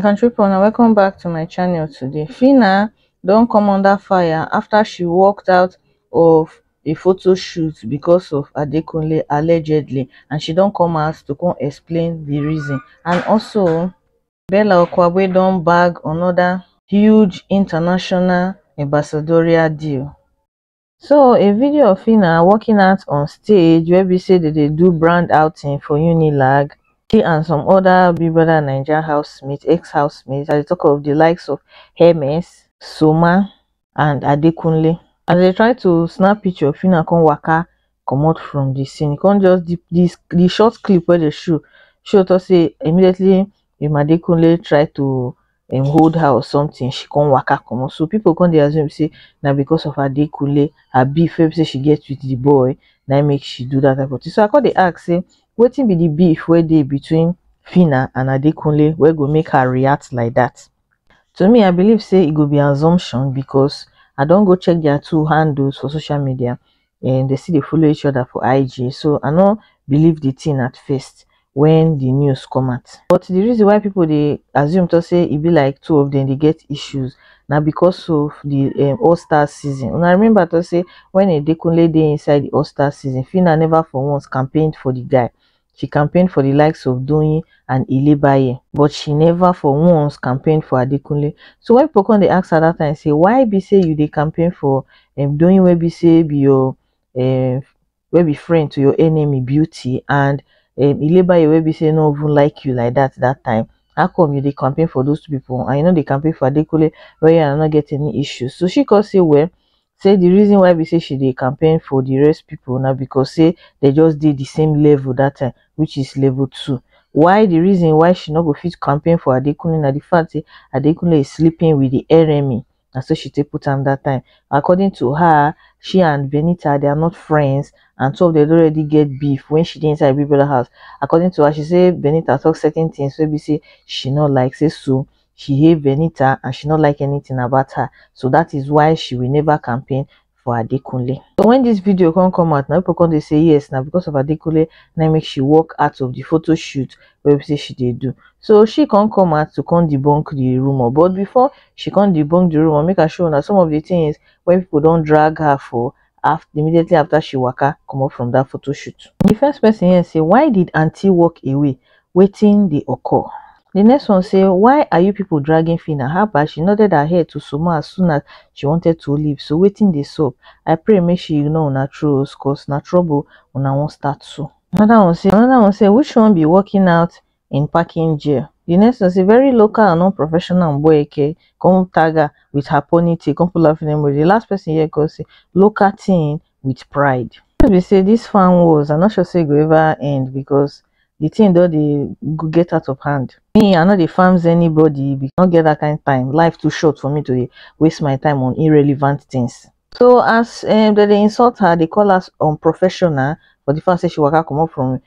Country people, now welcome back to my channel. Today Phyna don't come under fire after she walked out of a photo shoot because of Adekunle allegedly, and she don't come out to come explain the reason. And also Bella Okwagwe don't bag another huge international ambassadorial deal. So a video of Phyna walking out on stage where we say that they do brand outing for Unilag. She and some other Big Brother Naija housemates, ex-housemates, as they talk of the likes of Hermes, Soma, and Adekunle. As they try to snap picture of Phyna come waka come out from the scene. You can't just the short clip where they show to say immediately if Adekunle try to hold her or something, she come waka come out. So people come dey assume say now because of Adekunle, her beef say she gets with the boy, that makes she do that type of thing. So I call the ask say wetin be the beef where dey between Phyna and Adekunle where go make her react like that? To me, I believe say it go be assumption because I don't go check their two handles for social media and they see they follow each other for IG. So I don't believe the thing at first when the news come out. But the reason why people they assume to say it be like two of them they get issues now because of the All-Star season. And I remember to say when Adekunle dey inside the All-Star season, Phyna never for once campaigned for the guy. She campaigned for the likes of Doyin and Ilebaye, but she never for once campaigned for Adekunle. So when people come they ask her that time, say why be say you dey campaign for Doyin wey be say be your wey be friend to your enemy Beauty, and Ilebaye wey be say no even like you like that time? How come you dey campaign for those two people and you know they campaign for Adekunle where you are not get any issues? So she could say, well, say the reason why we say she dey campaign for the rest people now because say they just did the same level that time, which is level 2. Why the reason why she not go fit campaign for Adekunle na the fact say Adekunle is sleeping with the enemy, and so she take put am that time. According to her, she and Benita they are not friends, and so they already get beef when she dey inside Big Brother house. According to her, she say Benita talk certain things so we say she not like, say so she hate Benita and she not like anything about her, so that is why she will never campaign for Adekunle. So when this video come out, now people come they say yes, now because of Adekunle, now make she walk out of the photo shoot where we say she did do. So she can't come out to come debunk the rumor, but before she can't debunk the rumor, make her show now some of the things where people don't drag her for immediately after she waka come up from that photo shoot. The first person here say, why did auntie walk away? Waiting the occur. The next one say, why are you people dragging Phyna? How about she nodded her head to Soma as soon as she wanted to leave? So waiting the soap. I pray make she ignore na trolls, cause na trouble when I won't start so. Another one say, which one be working out in parking jail? The next one say, very local and non-professional boy come tag her with her ponytail, come pull off them. The last person here go say, local thing with pride. We say this fan wars, I'm not sure say it will ever end because the thing though they get out of hand. Me, I know they farms anybody because I don't get that kind of time. Life too short for me to waste my time on irrelevant things. So as they insult her, they call us unprofessional for the fact that she waka come up from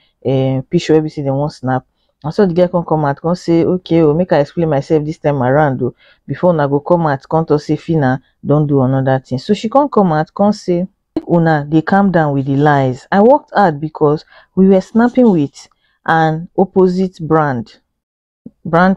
picture where we see they won't snap. And so the girl can come out, can say, okay, make I explain myself this time around though. Before I go come out, come to say Phyna don't do another thing. So she can't come out, can say, Una, they calm down with the lies. I worked hard because we were snapping with an opposite brand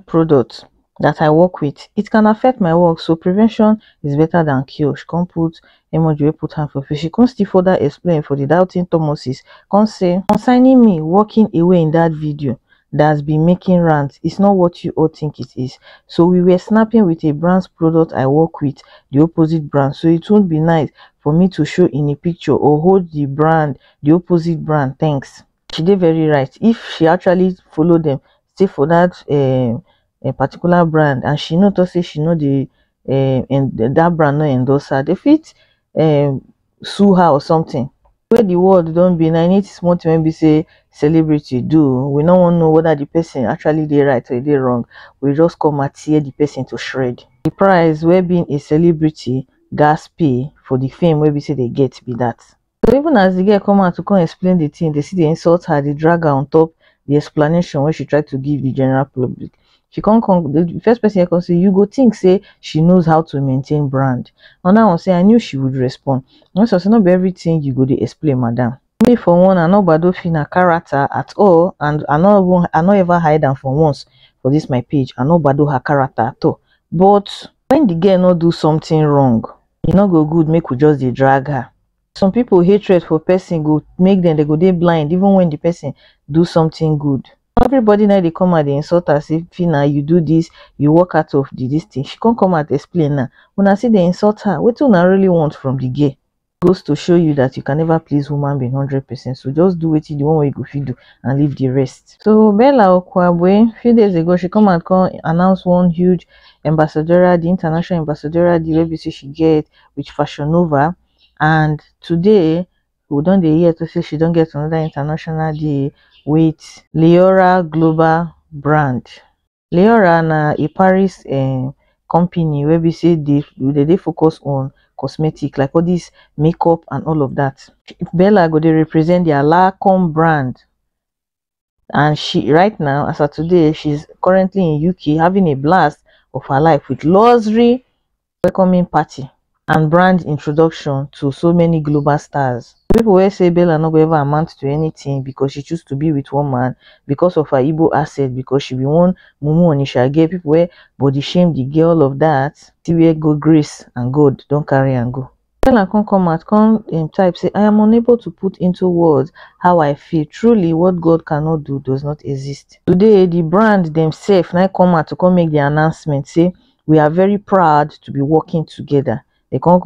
product that I work with. It can affect my work, so prevention is better than cure. She can't put emoji, put hand for face. She can't still further explain for the doubting Thomases. Can't say concerning me walking away in that video that's been making rants, it's not what you all think it is. So we were snapping with a brand's product I work with, the opposite brand. So it won't be nice for me to show in a picture or hold the opposite brand. Thanks. She did very right. If she actually follow them, stay for that a particular brand, and she know to say she know the and that brand no endorse her, they fit sue her or something. Where the world don't be, I need small thing when we say celebrity do. We don't want to know whether the person actually they right or they wrong. We just come and tear the person to shred. The price where being a celebrity gas pay for the fame where we say they get be that. So even as the girl come out to come explain the thing, they see they insult her, they drag her on top the explanation when she tried to give the general public. She can't come. The first person here can say, you go think say she knows how to maintain brand. Another one say, I knew she would respond. Also, say not be everything you go to explain, madam. Me for one, I know Bado Phyna character at all, and I not ever hide them for once for this my page. I no bad her character at all. But when the girl no do something wrong, e no go good make we just dey drag her. Some people hatred for person go make them, they go dey blind even when the person do something good. Everybody now they come out, they insult her, say Phyna, you do this, you walk out of this thing. She can't come out explain now. When I see they insult her, what do I really want from the girl? Goes to show you that you can never please woman being 100%. So just do what you the one way you go fit do and leave the rest. So Bella Okwabwe, few days ago, she come announce one huge ambassadorial, the international ambassadorial deal wey she get with Fashion Nova. And today we don't hear to say she don't get another international deal with Leora Global brand. Leora na a Paris company where we say they focus on cosmetic, like all this makeup and all of that. Bella go they represent their Lacombe brand, and she right now, as of today, she's currently in UK having a blast of her life with luxury welcoming party and brand introduction to so many global stars. People will say Bella not ever amount to anything because she choose to be with one man because of her Igbo asset, because she be one Mumu Onisha girl. People will body shame the girl of that. See where go grace and God don't carry and go. Bella come out, type say, I am unable to put into words how I feel. Truly, what God cannot do does not exist. Today, the brand themselves now come out to come make the announcement, say we are very proud to be working together. They come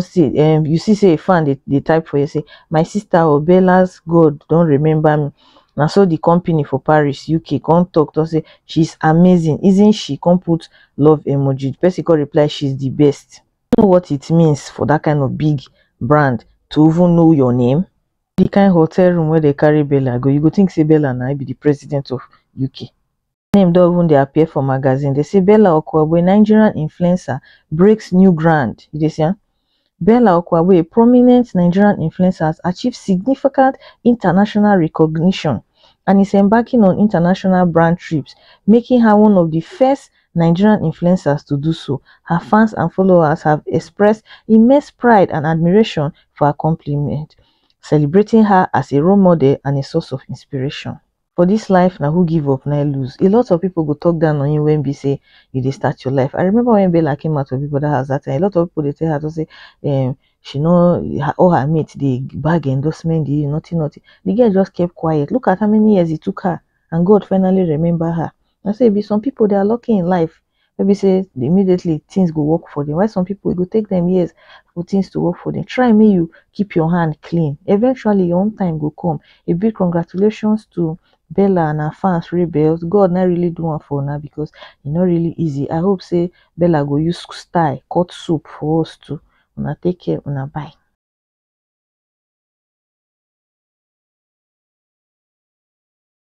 see, you see say a fan they type for you, say my sister or Bella's God don't remember me. Now so the company for Paris UK come talk to say she's amazing, isn't she? Come put love emoji. The person can reply she's the best. You know what it means for that kind of big brand to even know your name? The kind of hotel room where they carry Bella go, you go think say Bella now be the president of UK. Name don't even they appear for magazine. They say Bella Okwabwe, Nigerian influencer, breaks new ground. You see, Bella Okwabwe, a prominent Nigerian influencer, has achieved significant international recognition and is embarking on international brand trips, making her one of the first Nigerian influencers to do so. Her fans and followers have expressed immense pride and admiration for her accomplishment, celebrating her as a role model and a source of inspiration. For this life, now who give up, now lose. A lot of people go talk down on you when they say you dey start your life. I remember when Bella came out of Big Brother House that time, a lot of people they tell her to say, she know all her mates they bag endorsement, they nothing. The girl just kept quiet. Look at how many years it took her, and God finally remember her. I say, be some people they are lucky in life. Maybe say immediately things go work for them. Why some people it go take them years for things to work for them. Try me, you keep your hand clean. Eventually your own time will come. A big congratulations to Bella and her fans rebels. God not really do one for now because it's not really easy. I hope say Bella go use style cut soup for us too. Una take care, una bye.